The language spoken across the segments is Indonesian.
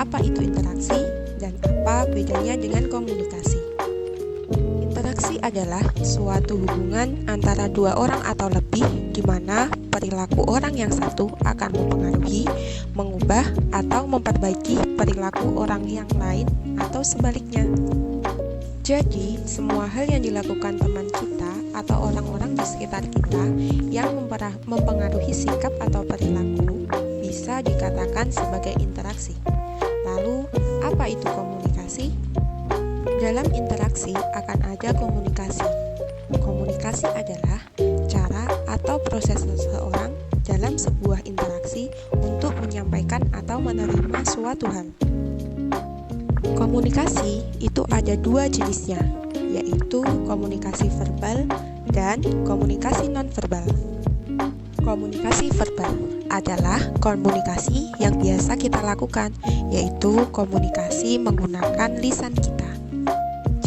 apa itu interaksi dan apa bedanya dengan komunikasi. Interaksi adalah suatu hubungan antara dua orang atau lebih di mana perilaku orang yang satu akan mempengaruhi, mengubah, atau memperbaiki perilaku orang yang lain atau sebaliknya. Jadi, semua hal yang dilakukan teman kita atau orang-orang di sekitar kita yang mempengaruhi sikap atau perilaku bisa dikatakan sebagai interaksi. Lalu, apa itu komunikasi? Dalam interaksi akan ada komunikasi. Komunikasi adalah cara atau proses seseorang dalam sebuah interaksi untuk menyampaikan atau menerima suatu hal. Komunikasi itu ada dua jenisnya, yaitu komunikasi verbal dan komunikasi nonverbal. Komunikasi verbal adalah komunikasi yang biasa kita lakukan, yaitu komunikasi menggunakan lisan kita.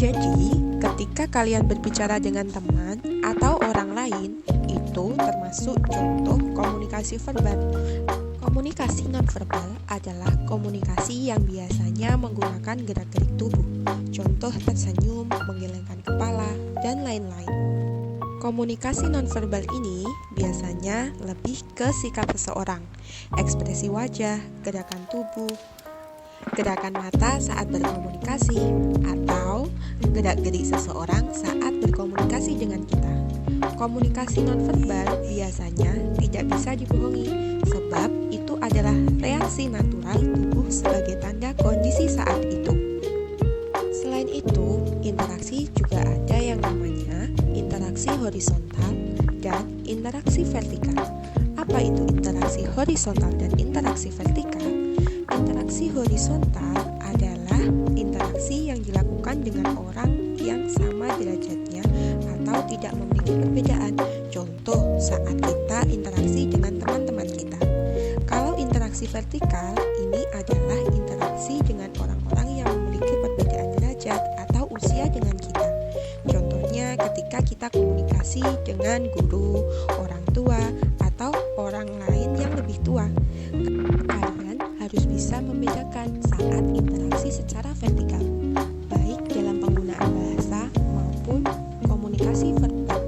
Jadi, ketika kalian berbicara dengan teman atau orang lain, itu termasuk contoh komunikasi verbal. Komunikasi nonverbal adalah komunikasi yang biasanya menggunakan gerak-gerik tubuh, contoh tersenyum, menggelengkan kepala, dan lain-lain. Komunikasi nonverbal ini biasanya lebih ke sikap seseorang, ekspresi wajah, gerakan tubuh, gerakan mata saat berkomunikasi, atau gerak-gerik seseorang saat berkomunikasi dengan kita. Komunikasi nonverbal biasanya tidak bisa dibohongi, sebab itu adalah reaksi natural tubuh sebagai tanda kondisi saat itu. Selain itu, interaksi juga ada yang namanya interaksi horizontal dan interaksi vertikal. Apa itu interaksi horizontal dan interaksi vertikal? Interaksi horizontal adalah interaksi yang dilakukan dengan orang yang sama derajatnya atau tidak memiliki perbedaan. Contoh saat kita interaksi dengan teman-teman kita. Kalau interaksi vertikal, ini adalah interaksi dengan orang-orang yang memiliki perbedaan derajat atau usia dengan kita. Contohnya ketika kita komunikasi dengan guru, orang tua, atau orang lain yang lebih tua. Kalian harus bisa membedakan saat interaksi secara vertikal, baik dalam penggunaan bahasa maupun komunikasi verbal.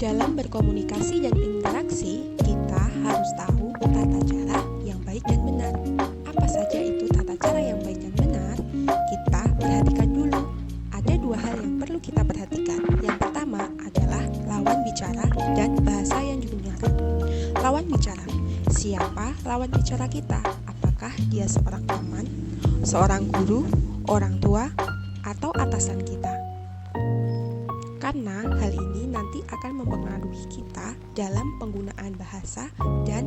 Dalam berkomunikasi dan interaksi, kita harus tahu tata cara yang baik dan benar. Apa saja itu tata cara yang baik dan benar? Kita perhatikan dulu. Ada dua hal yang perlu kita perhatikan. Yang pertama adalah lawan bicara dan bahasa yang digunakan. Lawan bicara. Siapa lawan bicara kita? Apakah dia seorang teman, seorang guru, orang tua, atau atasan kita? Karena hal ini nanti akan mempengaruhi kita dalam penggunaan bahasa dan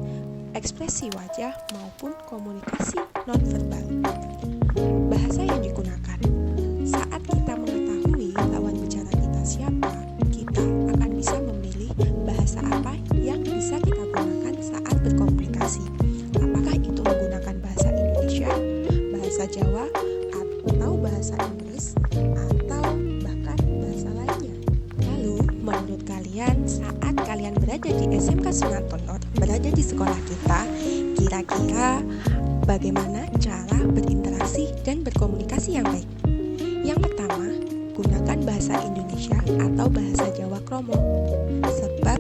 ekspresi wajah maupun komunikasi nonverbal. Bahasa yang digunakan. Saat kita mengetahui lawan bicara kita siapa, kita akan bisa memilih bahasa apa yang bisa kita gunakan saat berkomunikasi. Apakah itu menggunakan bahasa Indonesia, bahasa Jawa, atau bahasa Inggris, atau bahkan bahasa lainnya. Lalu, menurut kalian, saat kalian berada di SMK Sunartoyo, berada di sekolah kita, kira-kira bagaimana cara berinteraksi dan berkomunikasi yang baik? Yang pertama, gunakan bahasa Indonesia atau bahasa Jawa Kromo, sebab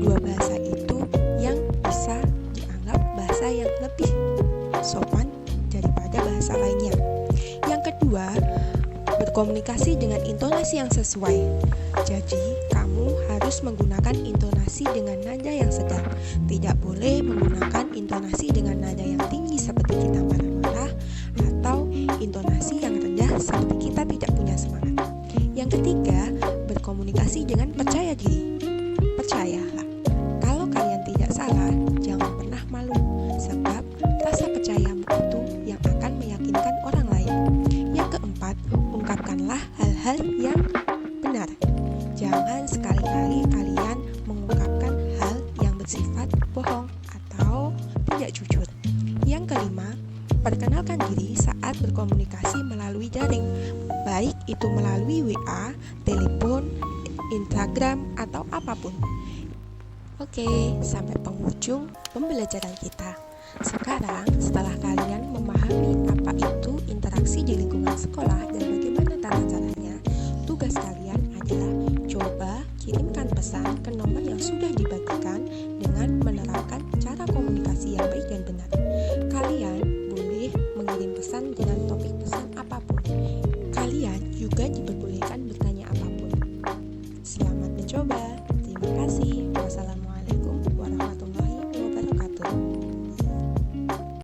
dua bahasa itu yang bisa dianggap bahasa yang lebih sopan daripada bahasa lainnya. Yang kedua, berkomunikasi dengan intonasi yang sesuai. Jadi, kamu harus menggunakan intonasi dengan nada yang sedang. Tidak boleh menggunakan intonasi dengan nada yang tinggi seperti kita marah-marah atau intonasi yang rendah seperti kita tidak punya semangat. Yang ketiga, berkomunikasi dengan percaya diri. Percayalah, kalau kalian tidak salah, jangan pernah malu, sebab rasa percayamu itu yang akan meyakinkan orang lain. Yang keempat, ungkapkanlah hal-hal yang benar. Jangan sekali-kali kalian mengungkapkan hal yang bersifat bohong atau tidak jujur. Yang kelima, perkenalkan diri saat berkomunikasi melalui daring, baik itu melalui WA, telepon, Instagram, atau apapun. Oke, sampai penghujung pembelajaran kita. Sekarang, setelah kalian memahami apa berinteraksi di lingkungan sekolah dan bagaimana tata-caranya, tugas kalian adalah coba kirimkan pesan ke nomor yang sudah dibagikan